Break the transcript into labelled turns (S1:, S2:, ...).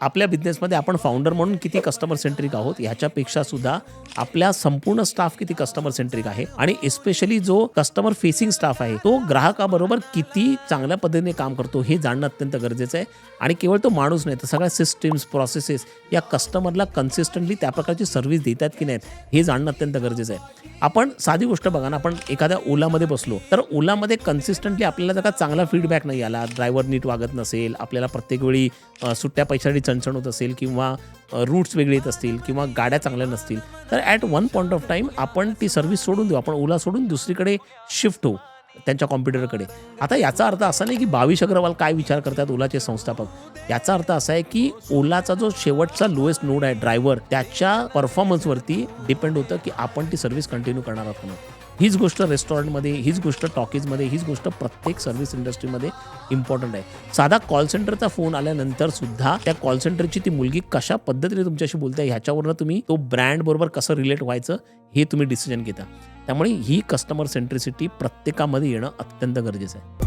S1: आपल्या बिझनेसमध्ये आपण फाउंडर म्हणून किती कस्टमर सेंट्रिक आहोत ह्याच्यापेक्षा सुद्धा आपल्या संपूर्ण स्टाफ किती कस्टमर सेंट्रिक आहे आणि एस्पेशली जो कस्टमर फेसिंग स्टाफ आहे तो ग्राहकाबरोबर किती चांगल्या पद्धतीने काम करतो हे जाणणं अत्यंत गरजेचं आहे. आणि केवळ तो माणूस नाही तर सगळ्या सिस्टीम्स प्रोसेसेस या कस्टमरला कन्सिस्टंटली त्या प्रकारची सर्व्हिस देतात की नाहीत हे जाणणं अत्यंत गरजेचं आहे. आपण साधी गोष्ट बघा ना, आपण एखाद्या ओलामध्ये बसलो तर ओलामध्ये कन्सिस्टंटली आपल्याला जर का चांगला फीडबॅक नाही आला, ड्रायव्हर नीट वागत नसेल, आपल्याला प्रत्येक वेळी सुट्ट्या पैशासाठी चणचण होत असेल किंवा रूट्स वेगळे येत असतील किंवा गाड्या चांगल्या नसतील तर at one point of time आपण ती सर्व्हिस सोडून देऊ, आपण ओला सोडून दुसरीकडे शिफ्ट होऊ त्यांच्या कॉम्प्युटरकडे. आता याचा अर्थ असा नाही की भाविश अग्रवाल काय विचार करतात ओलाचे संस्थापक. याचा अर्थ असा आहे की ओलाचा जो शेवटचा लोएस्ट नोड आहे ड्रायव्हर त्याच्या परफॉर्मन्सवरती डिपेंड होतं की आपण ती सर्व्हिस कंटिन्यू करणार आहोत म्हणून. हीच गोष्ट रेस्टॉरंटमध्ये, हीच गोष्ट टॉकीजमध्ये, हीच गोष्ट प्रत्येक सर्व्हिस इंडस्ट्रीमध्ये इम्पॉर्टंट आहे. साधा कॉल सेंटरचा फोन आल्यानंतर सुद्धा त्या कॉल सेंटरची ती मुलगी कशा पद्धतीने तुमच्याशी बोलते ह्याच्यावरनं तुम्ही तो ब्रँड बरोबर कसं रिलेट व्हायचं हे तुम्ही डिसिजन घेता. त्यामुळे ही कस्टमर सेंट्रिसिटी प्रत्येकामध्ये येणं अत्यंत गरजेचं आहे.